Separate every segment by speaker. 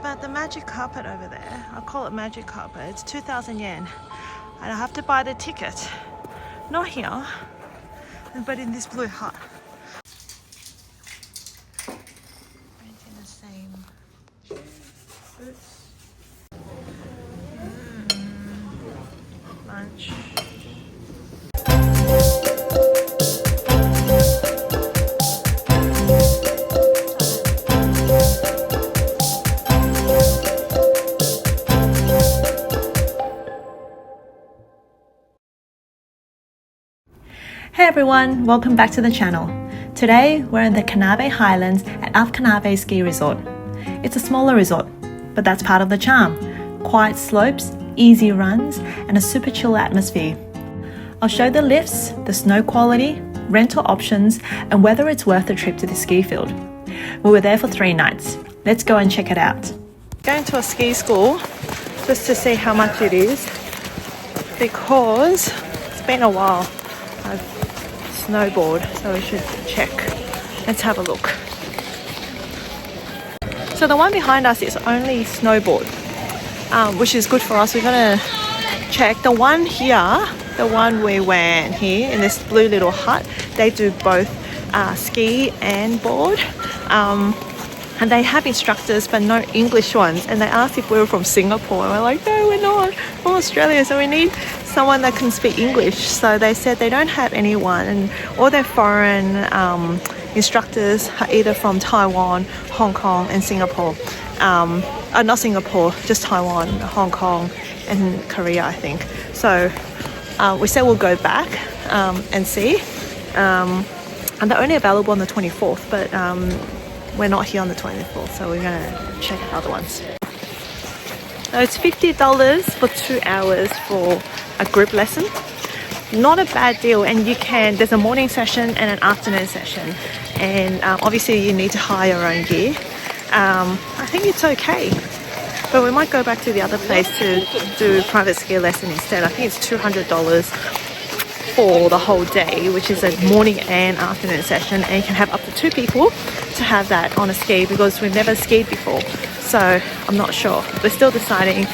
Speaker 1: But the magic carpet over there, I call it magic carpet, it's 2,000 yen. And I have to buy the ticket. Not here, but in this blue hut. Renting the same boots. Lunch. Hey everyone, welcome back to the channel. Today we're in the Kannabe Highlands at UP Kannabe Ski Resort. It's a smaller resort, but that's part of the charm. Quiet slopes, easy runs, and a super chill atmosphere. I'll show the lifts, the snow quality, rental options, and whether it's worth the trip to the ski field. We were there for 3 nights. Let's go and check it out. Going to a ski school just to see how much it is, because it's been a while. I've snowboard, so we should check. Let's have a look. So the one behind us is only snowboard, which is good for us. We're gonna check the one here, the one we went here in this blue little hut. They do both ski and board, and they have instructors but no English ones. And they asked if we were from Singapore, and we're like, no, we're not, from Australia, so we need someone that can speak English. So they said they don't have anyone, and all their foreign instructors are either from Taiwan, Hong Kong and Singapore. Not Singapore, just Taiwan, Hong Kong and Korea, I think. So we said we'll go back and see, and they're only available on the 24th, but we're not here on the 24th, so we're gonna check out other ones. So it's $50 for 2 hours for a group lesson. Not a bad deal, and there's a morning session and an afternoon session, and obviously you need to hire your own gear. I think it's okay, but we might go back to the other place to do private ski lesson instead. I think it's $200 for the whole day, which is a morning and afternoon session, and you can have up to 2 people to have that on a ski, because we've never skied before, so I'm not sure. We're still deciding.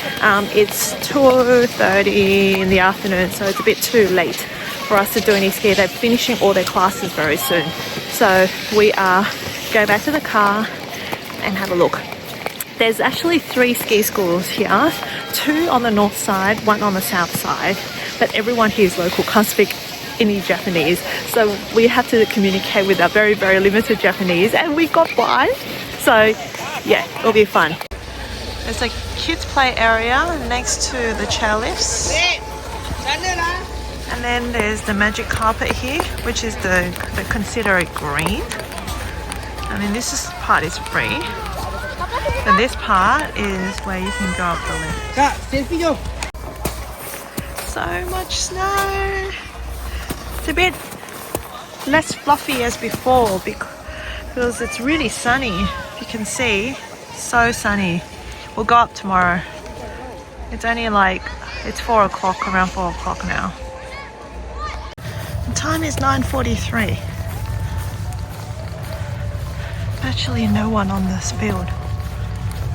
Speaker 1: It's 2:30 in the afternoon, so it's a bit too late for us to do any ski. They're finishing all their classes very soon, so we are going back to the car and have a look. There's actually 3 ski schools here, 2 on the north side, 1 on the south side, but everyone here is local, can't speak any Japanese, so we have to communicate with our very, very limited Japanese, and we got by. So yeah, it'll be fun. There's a kids play area next to the chairlifts, and then there's the magic carpet here, which is they consider it green. I mean, part is free, and this part is where you can go up the lift. So much snow. It's a bit less fluffy as before because it's really sunny. You can see, so sunny. We'll go up tomorrow. It's only it's 4 o'clock, around 4 o'clock now. The time is 9:43. Actually no one on this field.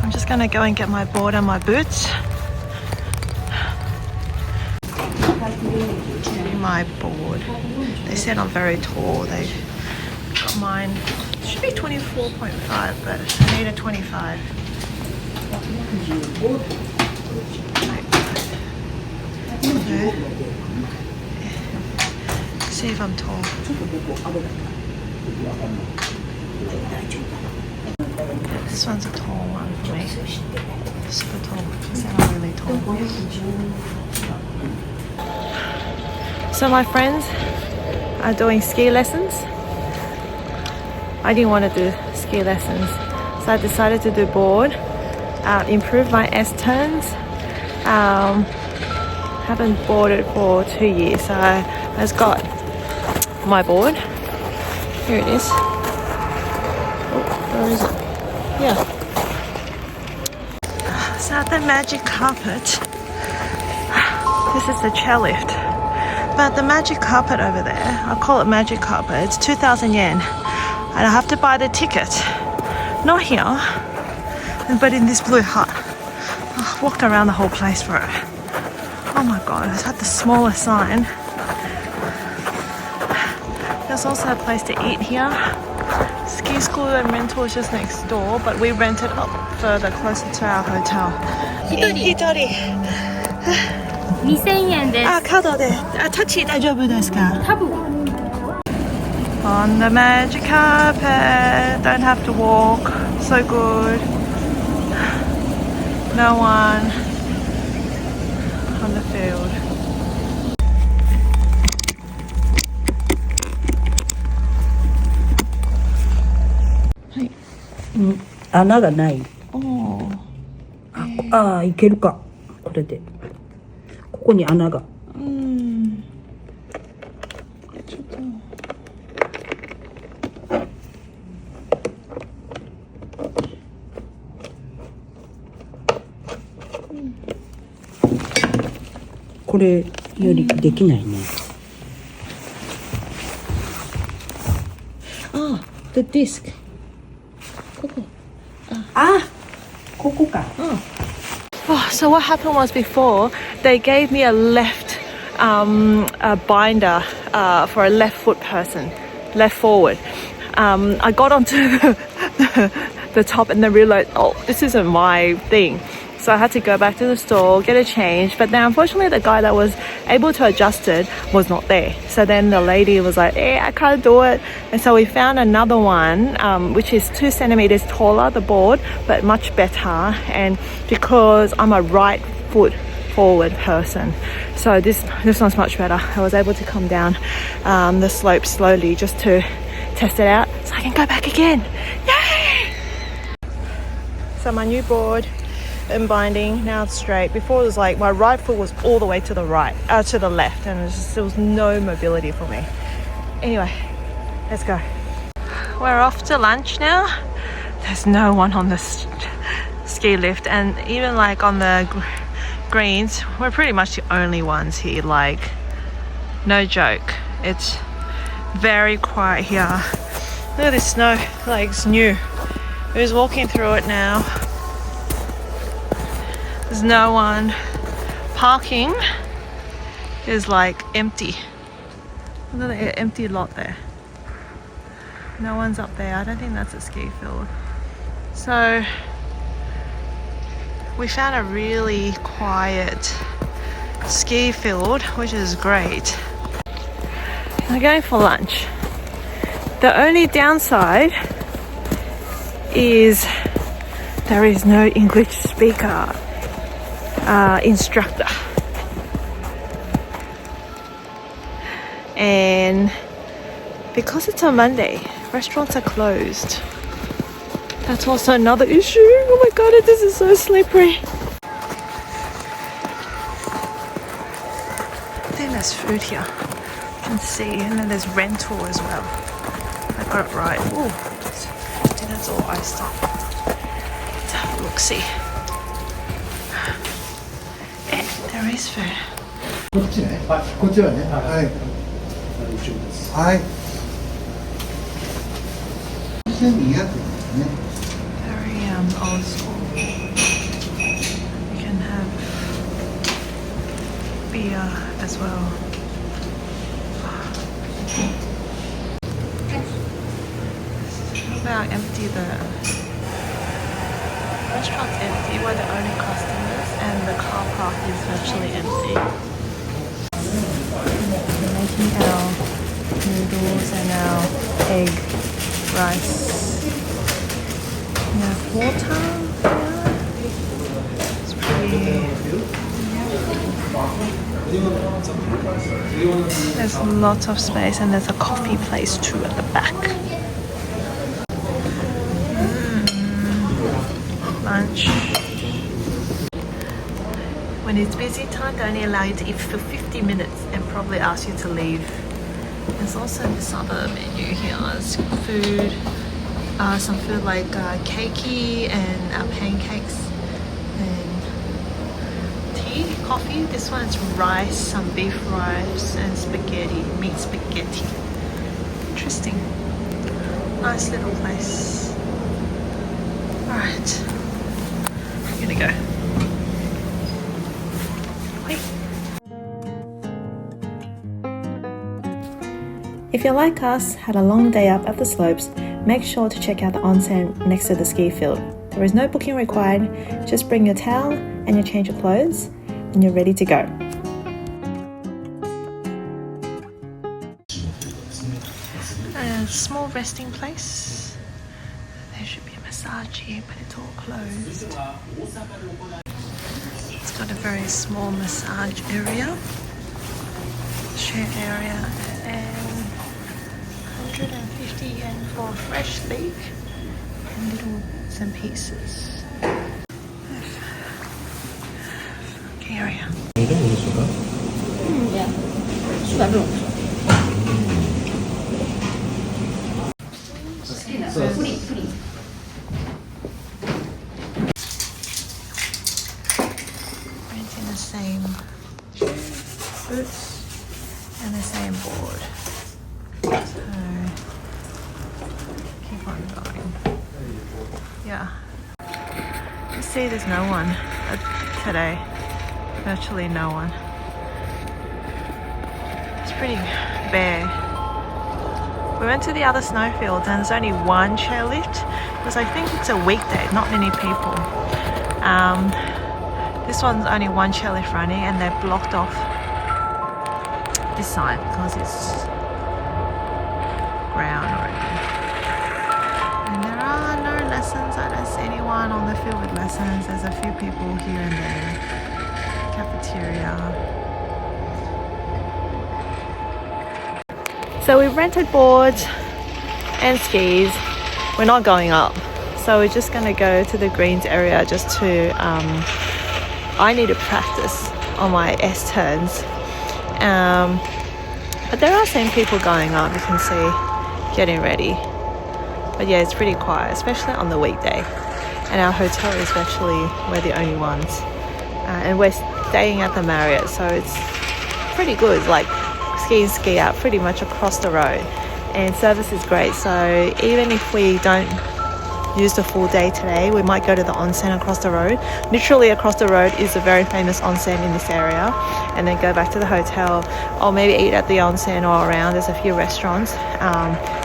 Speaker 1: I'm just gonna go and get my board and my boots. My board. They said I'm very tall. They got mine. It should be 24.5, but I need a 25. Okay. See if I'm tall. This one's a tall one for me. Super tall. I said I'm really tall. So my friends are doing ski lessons. I didn't want to do ski lessons, so I decided to do board, improve my S-turns. Haven't boarded for 2 years, so I just got my board. Here it is. Oh, where is it? Yeah. So at the magic carpet, this is the chairlift. But the magic carpet over there, I call it magic carpet, it's 2,000 yen. And I have to buy the ticket. Not here, but in this blue hut. I walked around the whole place for it. Oh my god, it had the smallest sign. There's also a place to eat here. Ski school and rental is just next door, but we rented up further, closer to our hotel. Hitori.
Speaker 2: 2000円です。
Speaker 1: あ、カードで。あ、タッチ大丈夫ですか？
Speaker 2: 多分。
Speaker 1: On the magic carpet, don't have to walk. So good. No one on the field.
Speaker 3: 穴がない。
Speaker 1: お
Speaker 3: ああ、いけるか。これで。ここに穴が。
Speaker 1: ちょっと。
Speaker 3: これよりできないね。
Speaker 1: あ、the disc. ここ。
Speaker 3: あ、ここか。
Speaker 1: Oh, so what happened was before they gave me a left a binder for a left foot person, left forward. I got onto the top and then realized, oh, this isn't my thing. So I had to go back to the store, get a change. But then unfortunately the guy that was able to adjust it was not there. So then the lady was like, hey, I can't do it. And so we found another one, which is 2 centimeters taller, the board, but much better. And because I'm a right foot forward person, so this one's much better. I was able to come down the slope slowly just to test it out so I can go back again. Yay! So my new board and binding, now it's straight. Before it was like my right foot was all the way to the right, to the left, and there was no mobility for me. Anyway, let's go. We're off to lunch now. There's no one on the ski lift, and even like on the greens, we're pretty much the only ones here. Like, no joke, it's very quiet here. Look at this snow, like it's new. We're just walking through it now. There's no one. Parking is like empty. Look at the empty lot there. No one's up there. I don't think that's a ski field. So we found a really quiet ski field, which is great. We're going for lunch. The only downside is there is no English speaker instructor, and because it's a Monday, restaurants are closed. That's also another issue. Oh my god, this is so slippery. I think there's food here, you can see, and then there's rental as well. I got it right. Oh, I think that's all iced up. Let's have a look, see. There is food.
Speaker 4: こっちね。はい。こっちはね。はい。はい。1200円ですね。
Speaker 1: Very old school. You can have beer as well. Look how empty the restaurant's empty. We're the only customers, and the car park is virtually empty. We're making our noodles and our egg rice. We have water here. It's pretty. There's lots of space, and there's a coffee place too at the back. Lunch. When it's busy time, they only allow you to eat for 50 minutes and probably ask you to leave. There's also this other menu here. There's food, some food like keiki and pancakes, and tea, coffee. This one is rice, some beef rice, and spaghetti, meat spaghetti. Interesting. Nice little place. Alright, you go. Wait. If you're like us, had a long day up at the slopes, make sure to check out the onsen next to the ski field. There is no booking required, just bring your towel and your change of clothes and you're ready to go. A small resting place. There should be a massage here, but it's all closed. It's got a very small massage area, share area, and 150 yen for a fresh leaf and little bits and pieces. Area.
Speaker 3: Yeah. 수가 별로 없어. 뿌리.
Speaker 1: Renting the same shoes, boots, and the same board. So keep on going. Yeah. You see, there's no one today. Virtually no one. It's pretty bare. We went to the other snowfields and there's only one chairlift because I think it's a weekday, not many people. This one's only one chairlift running and they're blocked off this side because it's ground already. And there are no lessons. I don't see anyone on the field with lessons. There's a few people here and there. Cafeteria. So we've rented boards and skis. We're not going up, so we're just going to go to the greens area just to I need to practice on my S turns, but there are some people going up, you can see, getting ready. But yeah, it's pretty quiet, especially on the weekday, and our hotel is virtually we're the only ones, and we're staying at the Marriott, so it's pretty good, like ski out pretty much across the road, and service is great. So even if we don't use the full day today, we might go to the onsen across the road. Literally across the road is a very famous onsen in this area, and then go back to the hotel or maybe eat at the onsen or around. There's a few restaurants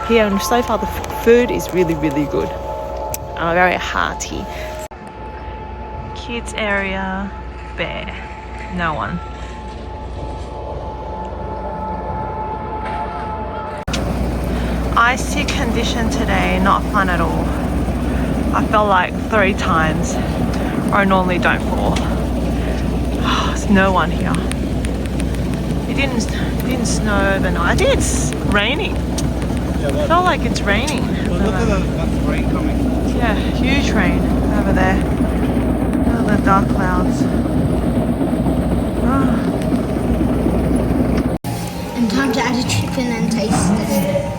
Speaker 1: here, and so far the food is really good, very hearty. Kids area, bare, no one. Icy condition today, not fun at all. I fell like 3 times, or I normally don't fall. There's no one here. It didn't snow overnight. I think it's raining. I felt like it's raining.
Speaker 2: Well, look at that rain coming.
Speaker 1: Yeah, huge rain over there. Look at the dark clouds.
Speaker 5: And time to add a chicken and taste it.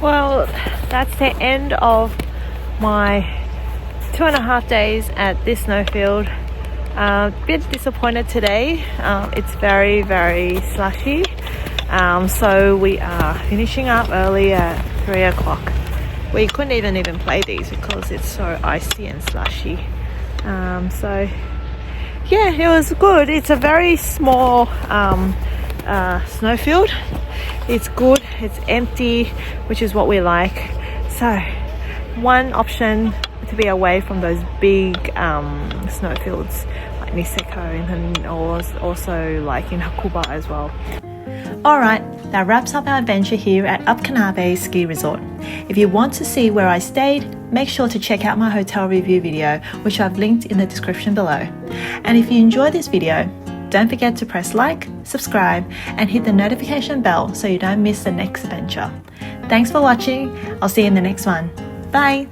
Speaker 1: Well, that's the end of my 2.5 days at this snowfield. Bit disappointed today. It's very slushy. So we are finishing up early at 3 o'clock. We couldn't even play these because it's so icy and slushy. So yeah, it was good. It's a very small snowfield. It's good, it's empty, which is what we like. So one option to be away from those big snowfields like Niseko, and also like in Hakuba as well. Alright, that wraps up our adventure here at UP Kannabe Ski Resort. If you want to see where I stayed, make sure to check out my hotel review video, which I've linked in the description below. And if you enjoyed this video, don't forget to press like, subscribe, and hit the notification bell so you don't miss the next adventure. Thanks for watching. I'll see you in the next one. Bye!